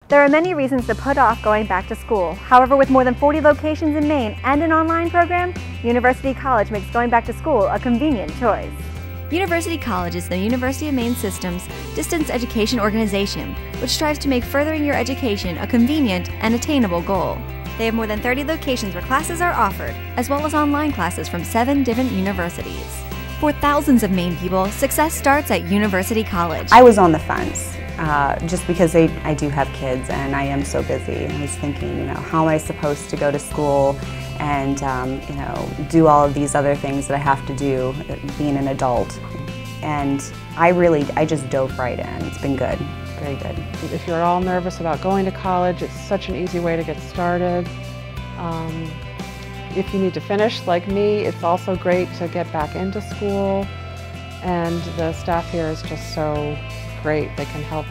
There are many reasons to put off going back to school. However, with more than 40 locations in Maine and an online program, University College makes going back to school a convenient choice. University College is the University of Maine System's distance education organization, which strives to make furthering your education a convenient and attainable goal. They have more than 30 locations where classes are offered, as well as online classes from 7 different universities. For thousands of Maine people, success starts at University College. I was on the fence, just because I do have kids and I am so busy. I was thinking, how am I supposed to go to school and, do all of these other things that I have to do being an adult. And I just dove right in. It's been good, very good. If you're at all nervous about going to college, it's such an easy way to get started. If you need to finish, like me, it's also great to get back into school. And the staff here is just so great. They can help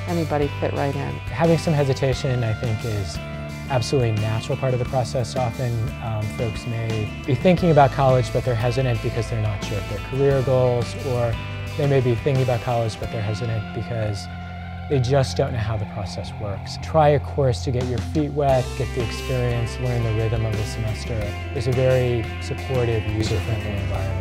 anybody fit right in. Having some hesitation, I think, is absolutely natural part of the process. Often folks may be thinking about college, but they're hesitant because they're not sure of their career goals, or they may be thinking about college, but they're hesitant because they just don't know how the process works. Try a course to get your feet wet, get the experience, learn the rhythm of the semester. There's a very supportive, user-friendly environment.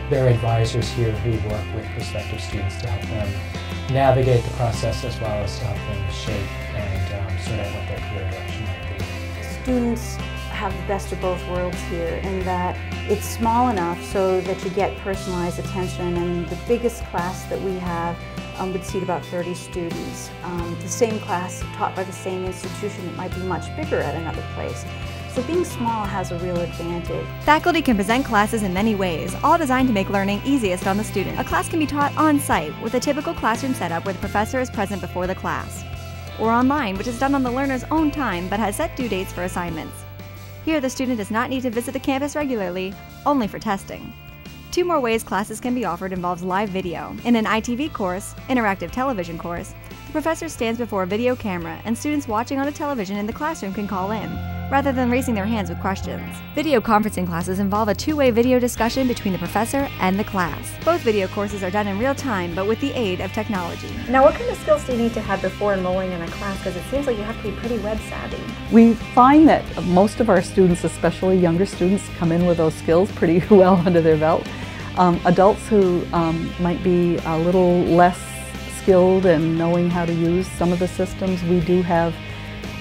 There are advisors here who work with prospective students to help them navigate the process, as well as to help them shape and sort out what their career direction might be. Students have the best of both worlds here in that it's small enough so that you get personalized attention, and the biggest class that we have would seat about 30 students. The same class taught by the same institution, it might be much bigger at another place. So being small has a real advantage. Faculty can present classes in many ways, all designed to make learning easiest on the student. A class can be taught on-site with a typical classroom setup where the professor is present before the class, or online, which is done on the learner's own time but has set due dates for assignments. Here, the student does not need to visit the campus regularly, only for testing. 2 more ways classes can be offered involves live video. In an ITV course, interactive television course, the professor stands before a video camera and students watching on a television in the classroom can call in, rather than raising their hands with questions. Video conferencing classes involve a 2-way video discussion between the professor and the class. Both video courses are done in real time, but with the aid of technology. Now, what kind of skills do you need to have before enrolling in a class? Because it seems like you have to be pretty web savvy. We find that most of our students, especially younger students, come in with those skills pretty well under their belt. Adults who might be a little less skilled in knowing how to use some of the systems, we do have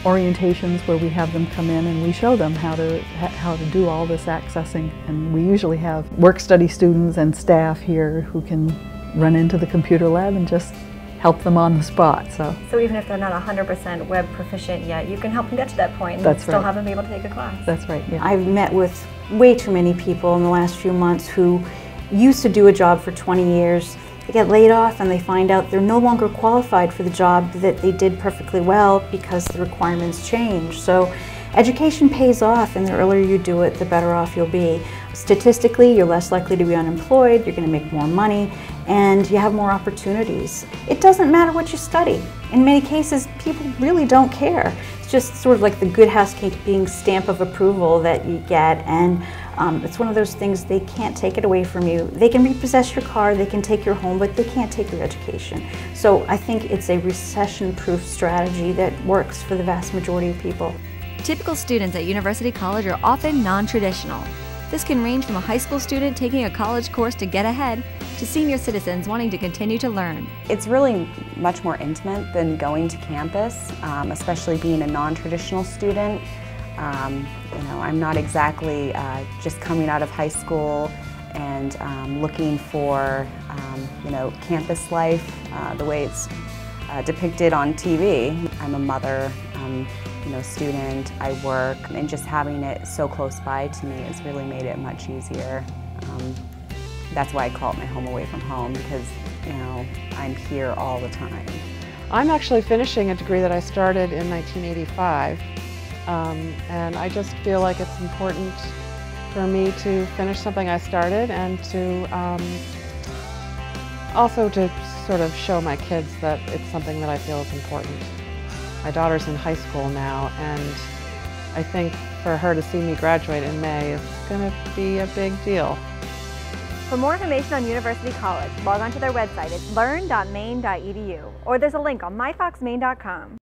orientations where we have them come in and we show them how to do all this accessing. And we usually have work-study students and staff here who can run into the computer lab and just help them on the spot. So even if they're not 100% web proficient yet, you can help them get to that point and That's still right. have them be able to take a class. That's right, yeah. I've met with way too many people in the last few months who used to do a job for 20 years. They get laid off and they find out they're no longer qualified for the job that they did perfectly well because the requirements change. So education pays off, and the earlier you do it, the better off you'll be. Statistically, you're less likely to be unemployed, you're going to make more money, and you have more opportunities. It doesn't matter what you study. In many cases, people really don't care. It's just sort of like the good housekeeping stamp of approval that you get, and it's one of those things, they can't take it away from you. They can repossess your car, they can take your home, but they can't take your education. So I think it's a recession-proof strategy that works for the vast majority of people. Typical students at University College are often non-traditional. This can range from a high school student taking a college course to get ahead, to senior citizens wanting to continue to learn. It's really much more intimate than going to campus, especially being a non-traditional student. I'm not exactly just coming out of high school and looking for campus life the way it's depicted on TV. I'm a mother, student, I work, and just having it so close by to me has really made it much easier. That's why I call it my home away from home, because I'm here all the time. I'm actually finishing a degree that I started in 1985. And I just feel like it's important for me to finish something I started, and to also to sort of show my kids that it's something that I feel is important. My daughter's in high school now, and I think for her to see me graduate in May is going to be a big deal. For more information on University College, log on to their website. It's learn.maine.edu, or there's a link on myfoxmaine.com.